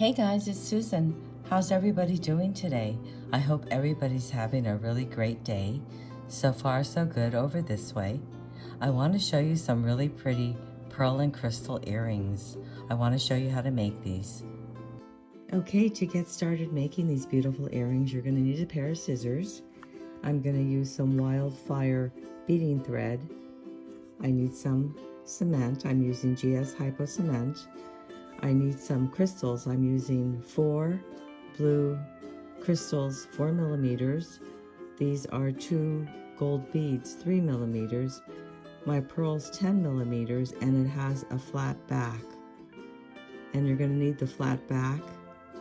Hey guys, it's Susan. How's everybody doing today? I hope everybody's having a really great day. So far, so good over this way. I want to show you some really pretty pearl and crystal earrings. I want to show you how to make these. Okay, to get started making these beautiful earrings, you're going to need a pair of scissors. I'm going to use some wildfire beading thread. I need some cement. I'm using gs-hypo cement. I need some crystals. I'm using 4 blue crystals, 4 millimeters. These are 2 gold beads, 3 millimeters. My pearl's 10 millimeters, and it has a flat back. And you're going to need the flat back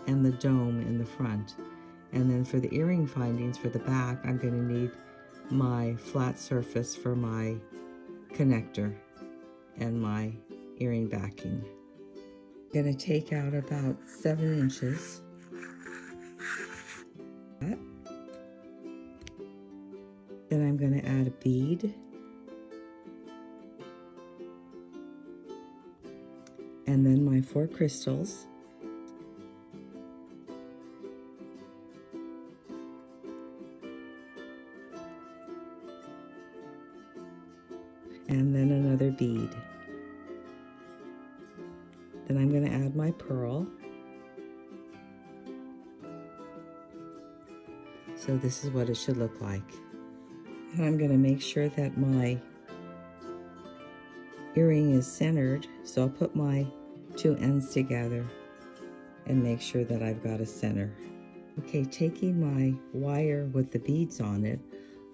and the dome in the front. And then for the earring findings for the back, I'm going to need my flat surface for my connector and my earring backing. I'm going to take out about 7 inches. Then I'm going to add a bead. And then my 4 crystals. And then another bead. Then I'm going to add my pearl. So this is what it should look like. And I'm going to make sure that my earring is centered. So I'll put my 2 ends together and make sure that I've got a center. Okay, taking my wire with the beads on it,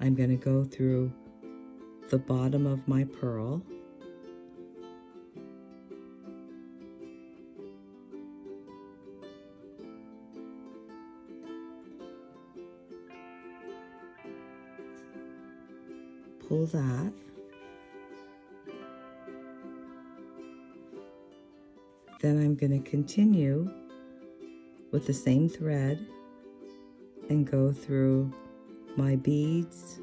I'm going to go through the bottom of my pearl. Pull that. Then I'm going to continue with the same thread and go through my beads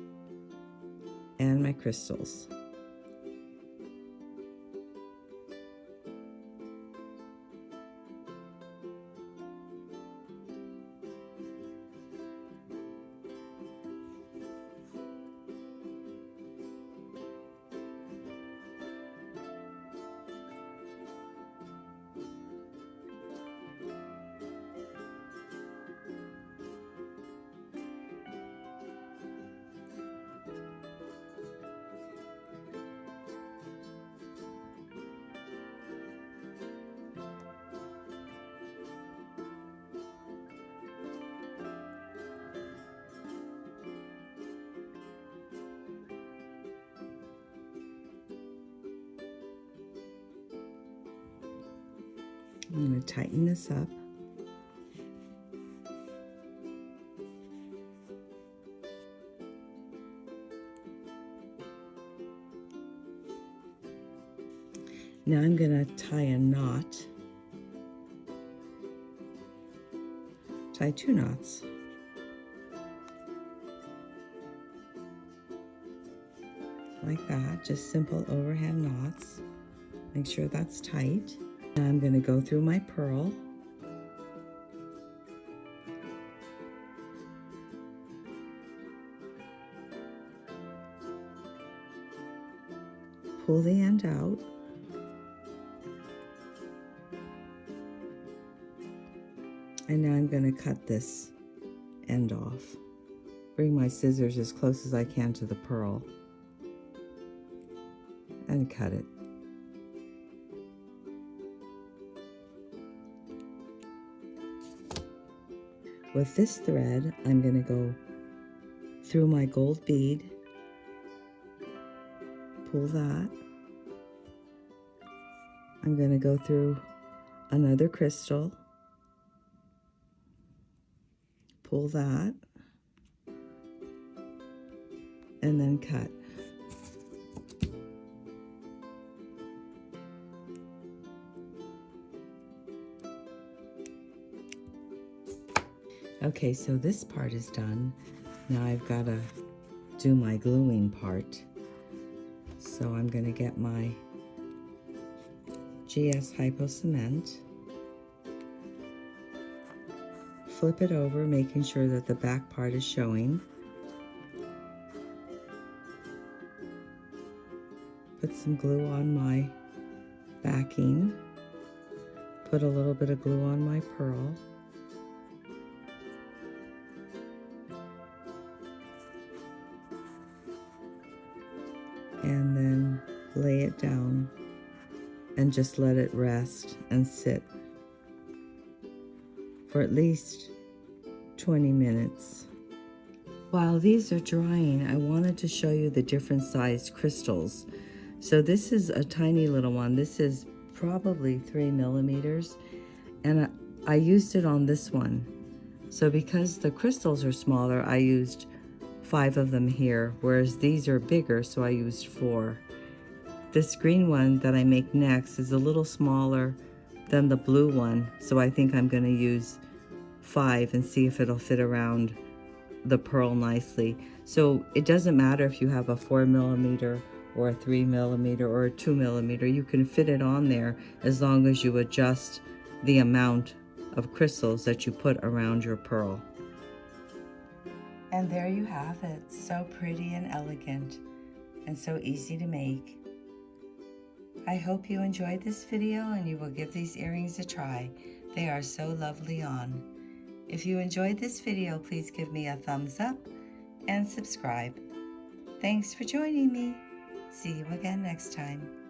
and my crystals. I'm going to tighten this up. Now I'm going to tie a knot. Tie 2 knots. Like that, just simple overhand knots. Make sure that's tight. Now I'm going to go through my pearl. Pull the end out. And now I'm going to cut this end off. Bring my scissors as close as I can to the pearl and cut it. With this thread, I'm going to go through my gold bead, pull that. I'm going to go through another crystal, pull that, and then cut. Okay, so this part is done. Now I've got to do my gluing part. So I'm going to get my gs-hypo cement. flip it over, making sure that the back part is showing. Put some glue on my backing. Put a little bit of glue on my pearl. And then lay it down and just let it rest and sit for at least 20 minutes. While these are drying, I wanted to show you the different sized crystals. So this is a tiny little one. This is probably 3 millimeters, and I used it on this one. So because the crystals are smaller, I used 5 of them here, whereas these are bigger, so I used 4. This green one that I make next is a little smaller than the blue one, so I think I'm going to use 5 and see if it'll fit around the pearl nicely. So it doesn't matter if you have a 4 millimeter or a 3 millimeter or a 2 millimeter, you can fit it on there as long as you adjust the amount of crystals that you put around your pearl. And there you have it, so pretty and elegant and so easy to make. I hope you enjoyed this video and you will give these earrings a try. They are so lovely on. If you enjoyed this video, please give me a thumbs up and subscribe. Thanks for joining me. See you again next time.